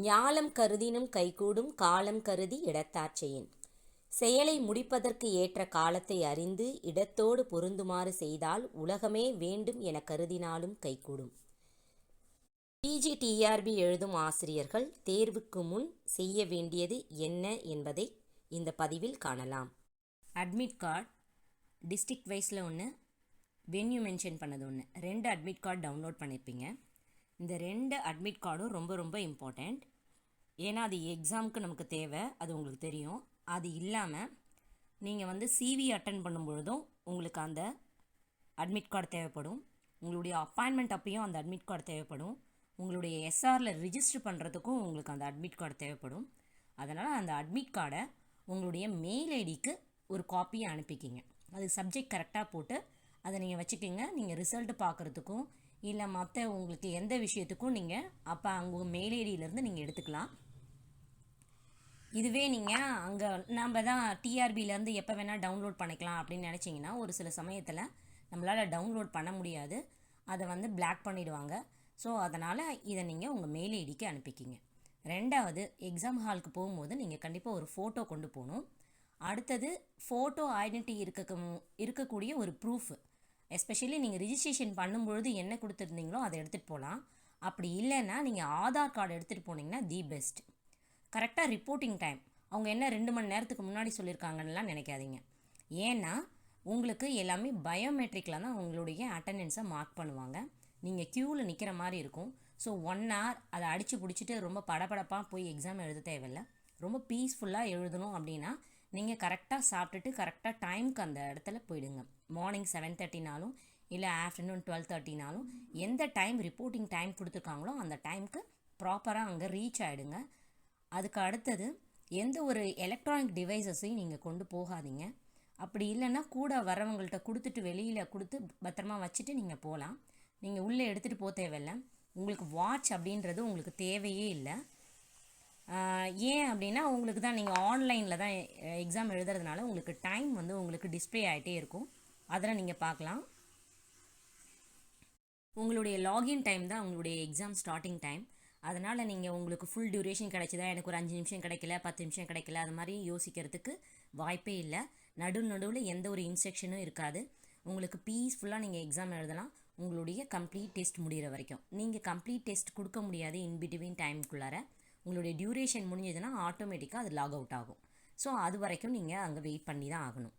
ஞாலம் கருதினும் கைகூடும் காலம் கருதி இடத்தாற்செயின். செயலை முடிப்பதற்கு ஏற்ற காலத்தை அறிந்து இடத்தோடு பொருந்துமாறு செய்தால் உலகமே வேண்டும் என கருதினாலும் கைகூடும். PGTRB எழுதும் ஆசிரியர்கள் தேர்வுக்கு முன் செய்ய வேண்டியது என்ன என்பதை இந்த பதிவில் காணலாம். அட்மிட் கார்டு டிஸ்ட்ரிக்ட் வைஸில் ஒன்று, வென்யூ மென்ஷன் பண்ணது ஒன்று, 2 அட்மிட் கார்டு டவுன்லோட் பண்ணியிருப்பீங்க. இந்த 2 அட்மிட் கார்டும் ரொம்ப ரொம்ப இம்பார்ட்டண்ட். ஏன்னா அது எக்ஸாமுக்கு நமக்கு தேவை, அது உங்களுக்கு தெரியும். அது இல்லாமல் நீங்கள் CV அட்டன் பண்ணும்பொழுதும் உங்களுக்கு அந்த அட்மிட் கார்டு தேவைப்படும். உங்களுடைய அப்பாயின்மெண்ட் அப்பையும் அந்த அட்மிட் கார்டு தேவைப்படும். உங்களுடைய SRல ரிஜிஸ்டர் பண்ணுறதுக்கும் உங்களுக்கு அந்த அட்மிட் கார்டு தேவைப்படும். அதனால் அந்த அட்மிட் கார்டை உங்களுடைய மெயில் ஐடிக்கு ஒரு காப்பியை அனுப்பிக்கிங்க. அது சப்ஜெக்ட் கரெக்டாக போட்டு அதை நீங்கள் வச்சுக்கிங்க. நீங்கள் ரிசல்ட்டு பார்க்குறதுக்கும் இல்லை மற்ற உங்களுக்கு எந்த விஷயத்துக்கும் நீங்கள் அப்போ அங்கே மெயில் ஐடியிலேருந்து நீங்கள் எடுத்துக்கலாம். இதுவே நீங்கள் அங்கே நம்ம தான் டிஆர்பிலேருந்து எப்போ வேணால் டவுன்லோட் பண்ணிக்கலாம் அப்படின்னு நினச்சிங்கன்னா ஒரு சில சமயத்தில் நம்மளால் டவுன்லோட் பண்ண முடியாது, அதை பிளாக் பண்ணிவிடுவாங்க. ஸோ அதனால் இதை நீங்கள் உங்கள் மெயில் ஐடிக்கு அனுப்பிக்கிங்க. 2வது, எக்ஸாம் ஹாலுக்கு போகும்போது நீங்கள் கண்டிப்பாக ஒரு ஃபோட்டோ கொண்டு போகணும். அடுத்தது, ஃபோட்டோ ஐடென்டிட்டி இருக்கக்கூடிய ஒரு ப்ரூஃப். எஸ்பெஷலி நீங்கள் ரிஜிஸ்ட்ரேஷன் பண்ணும்பொழுது என்ன கொடுத்துருந்தீங்களோ அதை எடுத்துகிட்டு போகலாம். அப்படி இல்லைன்னா நீங்கள் ஆதார் கார்டு எடுத்துகிட்டு போனீங்கன்னா தி பெஸ்ட். கரெக்டாக ரிப்போர்ட்டிங் டைம் அவங்க என்ன 2 மணி நேரத்துக்கு முன்னாடி சொல்லியிருக்காங்கன்னெலாம் நினைக்காதீங்க. ஏன்னா உங்களுக்கு எல்லாமே பயோமெட்ரிக்கில் தான் உங்களுடைய அட்டண்டன்ஸை மார்க் பண்ணுவாங்க. நீங்கள் க்யூவில் நிற்கிற மாதிரி இருக்கும். ஸோ 1 hour அதை அடித்து பிடிச்சிட்டு ரொம்ப படபடப்பாக போய் எக்ஸாம் எழுத தேவையில்லை. ரொம்ப பீஸ்ஃபுல்லாக எழுதணும் அப்படின்னா நீங்கள் கரெக்டாக சாப்பிட்டுட்டு கரெக்டாக டைமுக்கு அந்த இடத்துல போயிடுங்க. மார்னிங் 7:30நாலும் இல்லை ஆஃப்டர்நூன் 12:30நாலும் எந்த டைம் ரிப்போர்ட்டிங் டைம் கொடுத்துருக்காங்களோ அந்த டைமுக்கு ப்ராப்பராக அங்கே ரீச் ஆகிடுங்க. அதுக்கு அடுத்தது, எந்த ஒரு எலக்ட்ரானிக் டிவைசஸையும் நீங்கள் கொண்டு போகாதீங்க. அப்படி இல்லைன்னா கூட வரவங்கள்ட்ட கொடுத்துட்டு வெளியில் கொடுத்து பத்திரமா வச்சுட்டு நீங்கள் போகலாம். நீங்கள் உள்ளே எடுத்துகிட்டு போக தேவையில்லை. உங்களுக்கு வாட்ச் அப்படின்றது உங்களுக்கு தேவையே இல்லை. ஏன் அப்படின்னா உங்களுக்கு தான் நீங்கள் ஆன்லைனில் தான் எக்ஸாம் எழுதுறதுனால உங்களுக்கு டைம் உங்களுக்கு டிஸ்பிளே ஆகிட்டே இருக்கும். அதில் நீங்கள் பார்க்கலாம். உங்களுடைய லாகின் டைம் தான் உங்களுடைய எக்ஸாம் ஸ்டார்டிங் டைம். அதனால் நீங்கள் உங்களுக்கு ஃபுல் டியூரேஷன் கிடைச்சதா, எனக்கு ஒரு 5 நிமிஷம் கிடைக்கல 10 நிமிஷம் கிடைக்கல அது மாதிரி யோசிக்கிறதுக்கு வாய்ப்பே இல்லை. நடுவில் எந்த ஒரு இன்ஸ்ட்ரக்ஷனும் இருக்காது. உங்களுக்கு பீஸ்ஃபுல்லாக நீங்கள் எக்ஸாம் எழுதலாம் உங்களுடைய கம்ப்ளீட் டெஸ்ட் முடிகிற வரைக்கும். நீங்கள் கம்ப்ளீட் டெஸ்ட் கொடுக்க முடியாது இன்பிட்வீன் டைமுக்குள்ளார. உங்களுடைய டியூரேஷன் முடிஞ்சதுன்னா ஆட்டோமேட்டிக்காக அது லாக் அவுட் ஆகும். ஸோ அது வரைக்கும் நீங்கள் அங்கே வெயிட் பண்ணி தான் ஆகணும்.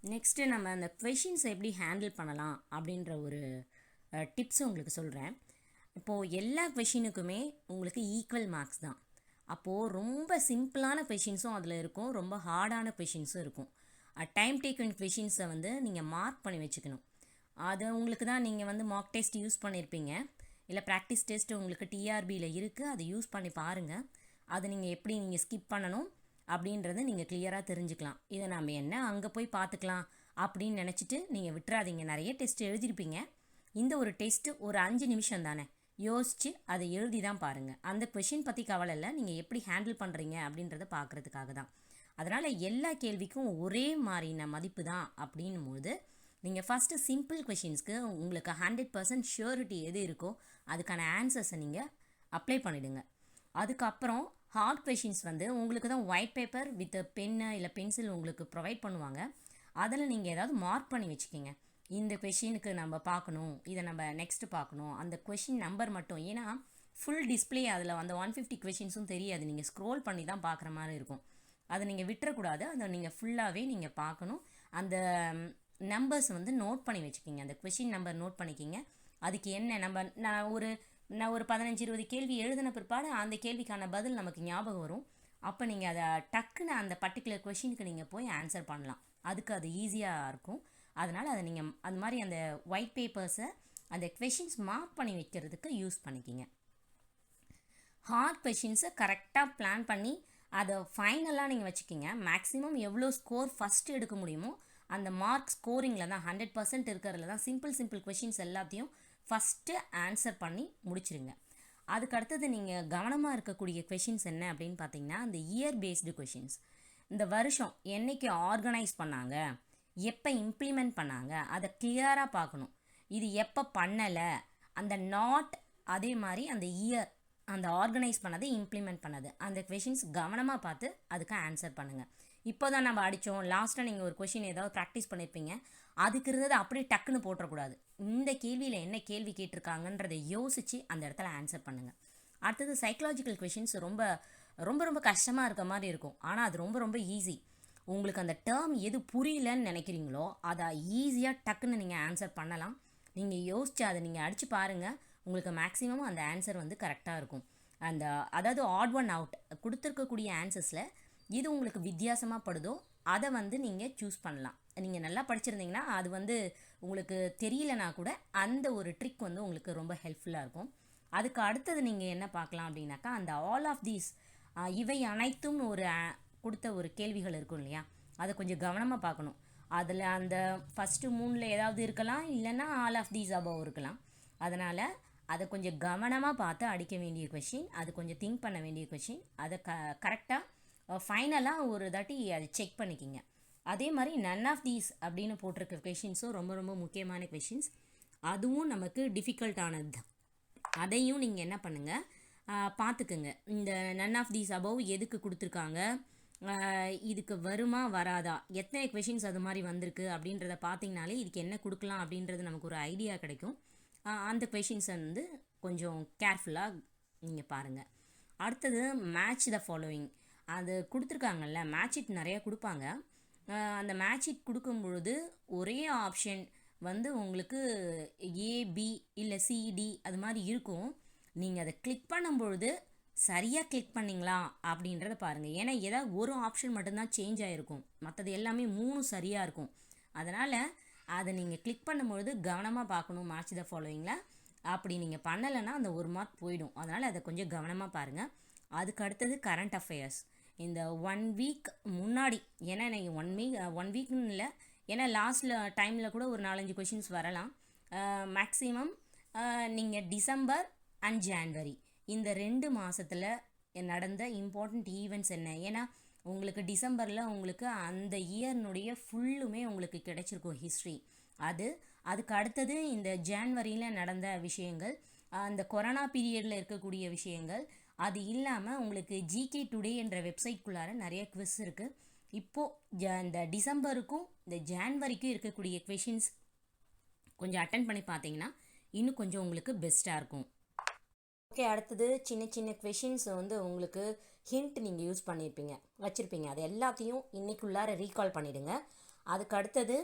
நெக்ஸ்ட்டு நம்ம அந்த கொஷின்ஸை எப்படி ஹேண்டில் பண்ணலாம் அப்படின்ற ஒரு டிப்ஸ் உங்களுக்கு சொல்கிறேன். இப்போது எல்லா கொஷினுக்குமே உங்களுக்கு ஈக்குவல் மார்க்ஸ் தான். அப்போது ரொம்ப சிம்பிளான கொஷின்ஸும் அதில் இருக்கும், ரொம்ப ஹார்டான கொஷின்ஸும் இருக்கும். டைம் டேக்கன் கொஷின்ஸை நீங்கள் மார்க் பண்ணி வச்சுக்கணும். அது உங்களுக்கு தான் நீங்கள் மார்க் டெஸ்ட் யூஸ் பண்ணியிருப்பீங்க, இல்லை ப்ராக்டிஸ் டெஸ்ட் உங்களுக்கு டிஆர்பியில் இருக்குது, அதை யூஸ் பண்ணி பாருங்கள். அதை நீங்கள் எப்படி நீங்கள் ஸ்கிப் பண்ணணும் அப்படின்றத நீங்கள் கிளியராக தெரிஞ்சுக்கலாம். இதை நம்ம என்ன அங்கே போய் பார்த்துக்கலாம் அப்படின்னு நினச்சிட்டு நீங்கள் விட்டுறாதீங்க. நிறைய டெஸ்ட் எழுதியிருப்பீங்க. இந்த ஒரு டெஸ்ட்டு ஒரு 5 நிமிஷம் தானே, யோசித்து அதை எழுதி தான் பாருங்கள். அந்த கொஷின் பற்றி கவலை இல்லை, நீங்கள் எப்படி ஹேண்டில் பண்ணுறீங்க அப்படின்றத பார்க்குறதுக்காக தான். அதனால் எல்லா கேள்விக்கும் ஒரே மாதிரின மதிப்பு தான் அப்படின்னும் போது நீங்கள் ஃபஸ்ட்டு சிம்பிள் கொஷின்ஸ்க்கு உங்களுக்கு 100% ஷூரிட்டி எது இருக்கோ அதுக்கான ஆன்சர்ஸை நீங்கள் அப்ளை பண்ணிவிடுங்க. அதுக்கப்புறம் ஹார்ட் கொஷின்ஸ் உங்களுக்கு தான் ஒயிட் பேப்பர் வித் பென்னு இல்லை பென்சில் உங்களுக்கு ப்ரொவைட் பண்ணுவாங்க. அதில் நீங்கள் ஏதாவது மார்க் பண்ணி வச்சுக்கிங்க. இந்த கொஷினுக்கு நம்ம பார்க்கணும், இதை நம்ம நெக்ஸ்ட்டு பார்க்கணும், அந்த கொஷின் நம்பர் மட்டும். ஏன்னா ஃபுல் டிஸ்பிளே அதில் 150 கொஷின்ஸும் தெரியாது, நீங்கள் ஸ்க்ரோல் பண்ணி தான் பார்க்குற மாதிரி இருக்கும். அதை நீங்கள் விட்டுறக்கூடாது, அதை நீங்கள் ஃபுல்லாகவே நீங்கள் பார்க்கணும். அந்த நம்பர்ஸ் நோட் பண்ணி வச்சுக்கிங்க. அந்த கொஷின் நம்பர் நோட் பண்ணிக்கிங்க. அதுக்கு என்ன நான் ஒரு 15-20 கேள்வி எழுதின பிற்பாடு அந்த கேள்விக்கான பதில் நமக்கு ஞாபகம் வரும். அப்போ நீங்கள் அதை டக்குன்னு அந்த பர்டிகுலர் கொஷினுக்கு நீங்கள் போய் ஆன்சர் பண்ணலாம். அதுக்கு அது ஈஸியாக இருக்கும். அதனால் அதை நீங்கள் அது மாதிரி அந்த ஒயிட் பேப்பர்ஸை அந்த கொஷின்ஸ் மார்க் பண்ணி வைக்கிறதுக்கு யூஸ் பண்ணிக்கிங்க. ஹார்ட் கொஷின்ஸை கரெக்டாக பிளான் பண்ணி அதை ஃபைனலாக நீங்கள் வச்சுக்கிங்க. மேக்ஸிமம் எவ்வளோ ஸ்கோர் ஃபஸ்ட்டு எடுக்க முடியுமோ அந்த மார்க் ஸ்கோரிங்கில் தான் 100% இருக்கிறதுல தான் சிம்பிள் கொஷின்ஸ் எல்லாத்தையும் ஃபஸ்ட்டு ஆன்சர் பண்ணி முடிச்சிருங்க. அதுக்கு அடுத்தது நீங்கள் கவனமாக இருக்கக்கூடிய கொஷின்ஸ் என்ன அப்படின்னு பார்த்தீங்கன்னா, அந்த இயர் பேஸ்டு கொஷின்ஸ். இந்த வருஷம் என்றைக்கு ஆர்கனைஸ் பண்ணாங்க, எப்போ இம்ப்ளிமெண்ட் பண்ணாங்க, அதை கிளியராக பார்க்கணும். இது எப்போ பண்ணலை, அந்த நாட், அதே மாதிரி அந்த இயர் அந்த ஆர்கனைஸ் பண்ணது இம்ப்ளிமெண்ட் பண்ணது அந்த கொஷின்ஸ் கவனமாக பார்த்து அதுக்கு ஆன்சர் பண்ணுங்கள். இப்போ தான் நம்ம அடித்தோம் லாஸ்ட்டாக நீங்கள் ஒரு கொஷின் ஏதாவது ப்ராக்டிஸ் பண்ணியிருப்பீங்க, அதுக்கு இருந்தது அப்படியே டக்குன்னு போட்டுறக்கூடாது. இந்த கேள்வியில் என்ன கேள்வி கேட்டிருக்காங்கன்றதை யோசித்து அந்த இடத்துல ஆன்சர் பண்ணுங்கள். அடுத்தது சைக்கலாஜிக்கல் கொஷின்ஸ் ரொம்ப ரொம்ப ரொம்ப கஷ்டமாக இருக்க மாதிரி இருக்கும், ஆனால் அது ரொம்ப ரொம்ப ஈஸி. உங்களுக்கு அந்த டேர்ம் எது புரியலன்னு நினைக்கிறீங்களோ அதை ஈஸியாக டக்குன்னு நீங்கள் ஆன்சர் பண்ணலாம். நீங்கள் யோசித்து அதை நீங்கள் அடித்து பாருங்கள், உங்களுக்கு மேக்ஸிமம் அந்த ஆன்சர் வந்து கரெக்டாக இருக்கும். அந்த அதாவது ஆட் ஒன் அவுட் கொடுத்துருக்கக்கூடிய ஆன்சர்ஸில் இது உங்களுக்கு வித்தியாசமாக படுதோ அதை வந்து நீங்கள் சூஸ் பண்ணலாம். நீங்கள் நல்லா படிச்சிருந்தீங்கன்னா அது வந்து உங்களுக்கு தெரியலனா கூட அந்த ஒரு ட்ரிக் வந்து உங்களுக்கு ரொம்ப ஹெல்ப்ஃபுல்லாக இருக்கும். அதுக்கு அடுத்தது நீங்கள் என்ன பார்க்கலாம் அப்படின்னாக்கா, அந்த ஆல் ஆஃப் தீஸ் இவை அனைத்தும் ஒரு கொடுத்த ஒரு கேள்விகள் இருக்கும் இல்லையா, அதை கொஞ்சம் கவனமாக பார்க்கணும். அதில் அந்த ஃபஸ்ட்டு 3 ஏதாவது இருக்கலாம், இல்லைன்னா ஆல் ஆஃப் தீஸ் அபவ் இருக்கலாம். அதனால் அதை கொஞ்சம் கவனமாக பார்த்து அடிக்க வேண்டிய கொஷின், அது கொஞ்சம் திங்க் பண்ண வேண்டிய கொஷின். அதை கரெக்டாக ஃபைனலாக ஒரு தாட்டி அதை செக் பண்ணிக்கிங்க. அதே மாதிரி நன் ஆஃப் தீஸ் அப்படின்னு போட்டிருக்க கொஷின்ஸும் ரொம்ப ரொம்ப முக்கியமான கொஷின்ஸ், அதுவும் நமக்கு டிஃபிகல்ட்டானது தான். அதையும் நீங்கள் என்ன பண்ணுங்கள், பார்த்துக்குங்க. இந்த நன் ஆஃப் தீஸ் அபவ் எதுக்கு கொடுத்துருக்காங்க, இதுக்கு வருமா வராதா, எத்தனை கொஷின்ஸ் அது மாதிரி வந்திருக்கு அப்படின்றத பார்த்தீங்கனாலே இதுக்கு என்ன கொடுக்கலாம் அப்படின்றது நமக்கு ஒரு ஐடியா கிடைக்கும். அந்த கொஷின்ஸை வந்து கொஞ்சம் கேர்ஃபுல்லாக நீங்கள் பாருங்கள். அடுத்தது மேட்ச் த ஃபாலோவிங் அது கொடுத்துருக்காங்கல்ல, மேட்ச் இட் நிறையா கொடுப்பாங்க. அந்த மேட்ச் இட் கொடுக்கும் பொழுது ஒரே ஆப்ஷன் வந்து உங்களுக்கு ஏபி இல்லை சிடி அது மாதிரி இருக்கும். நீங்கள் அதை கிளிக் பண்ணும்பொழுது சரியாக கிளிக் பண்ணிங்களா அப்படின்றத பாருங்கள். ஏன்னா ஏதாவது ஒரு ஆப்ஷன் மட்டும்தான் சேஞ்ச் ஆகிருக்கும், மற்றது எல்லாமே 3 சரியாக இருக்கும். அதனால் அதை நீங்கள் கிளிக் பண்ணும்பொழுது கவனமாக பார்க்கணும் மேட்ச் த ஃபாலோவிங்கில். அப்படி நீங்கள் பண்ணலைன்னா அந்த 1 மார்க் போயிடும். அதனால் அதை கொஞ்சம் கவனமாக பாருங்கள். அதுக்கு அடுத்தது கரண்ட் அஃபேர்ஸ். இந்த 1 வீக் முன்னாடி, ஏன்னா நீங்கள் 1 வீக்னு இல்லை, ஏன்னா லாஸ்ட்டில் டைமில் கூட ஒரு 4-5 கொஷின்ஸ் வரலாம். மேக்ஸிமம் நீங்கள் டிசம்பர் அண்ட் ஜான்வரி இந்த 2 மாதத்தில் நடந்த இம்பார்ட்டண்ட் ஈவெண்ட்ஸ் என்ன, ஏன்னா உங்களுக்கு டிசம்பரில் உங்களுக்கு அந்த இயர்னுடைய ஃபுல்லுமே உங்களுக்கு கிடைச்சிருக்கும் ஹிஸ்ட்ரி. அதுக்கு அடுத்தது இந்த ஜான்வரியில் நடந்த விஷயங்கள், அந்த கொரோனா பீரியடில் இருக்கக்கூடிய விஷயங்கள், அது இல்லாமல் உங்களுக்கு ஜிகே டுடே என்ற வெப்சைட்குள்ளார நிறைய குவிஸ் இருக்குது. இப்போது இந்த டிசம்பருக்கும் இந்த ஜான்வரிக்கும் இருக்கக்கூடிய கொஷின்ஸ் கொஞ்சம் அட்டன் பண்ணி பார்த்தீங்கன்னா இன்னும் கொஞ்சம் உங்களுக்கு பெஸ்ட்டாக இருக்கும். ஓகே, அடுத்தது சின்ன சின்ன கொஷின்ஸ் வந்து உங்களுக்கு ஹிண்ட் நீங்கள் யூஸ் பண்ணியிருப்பீங்க வச்சுருப்பீங்க, அது எல்லாத்தையும் இன்றைக்குள்ளார ரீகால் பண்ணிவிடுங்க. அதுக்கு அடுத்தது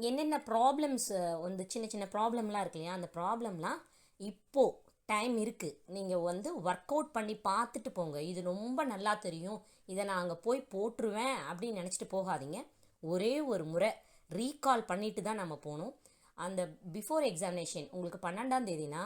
என்னென்ன ப்ராப்ளம்ஸ் வந்து சின்ன சின்ன ப்ராப்ளம்லாம் இருக்கு இல்லையா, அந்த ப்ராப்ளம்லாம் இப்போது டைம் இருக்குது, நீங்கள் வந்து ஒர்க் அவுட் பண்ணி பார்த்துட்டு போங்க. இது ரொம்ப நல்லா தெரியும், இதை நான் அங்கே போய் போட்டுருவேன் அப்படின்னு நினச்சிட்டு போகாதீங்க. ஒரே ஒரு முறை ரீகால் பண்ணிட்டு தான் நம்ம போகணும். அந்த பிஃபோர் எக்ஸாமினேஷன் உங்களுக்கு 12ஆம் தேதினா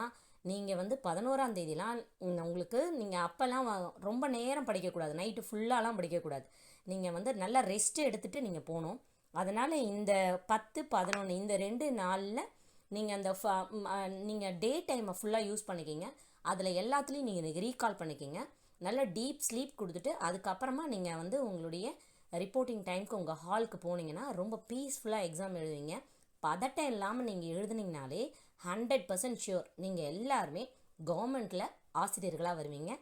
நீங்கள் வந்து 11ஆம் தேதிலாம் உங்களுக்கு நீங்கள் அப்போல்லாம் ரொம்ப நேரம் படிக்கக்கூடாது, நைட்டு ஃபுல்லாலாம் படிக்கக்கூடாது. நீங்கள் வந்து நல்லா ரெஸ்ட் எடுத்துகிட்டு நீங்கள் போகணும். அதனால் இந்த 10, 11 இந்த 2 நாளில் நீங்கள் அந்த நீங்கள் டே டைமை ஃபுல்லாக யூஸ் பண்ணிக்கிங்க. அதில் எல்லாத்துலேயும் நீங்கள் ரீகால் பண்ணிக்கிங்க. நல்ல டீப் ஸ்லீப் கொடுத்துட்டு அதுக்கப்புறமா நீங்கள் வந்து உங்களுடைய ரிப்போர்ட்டிங் டைமுக்கு உங்கள் ஹாலுக்கு போனீங்கன்னா ரொம்ப பீஸ்ஃபுல்லாக எக்ஸாம் எழுதுவீங்க. பதட்டம் இல்லாமல் நீங்கள் எழுதுனீங்கனாலே 100% ஷியோர் நீங்கள் எல்லாருமே கவர்மெண்ட்டில் ஆசிரியர்களாக வருவீங்க.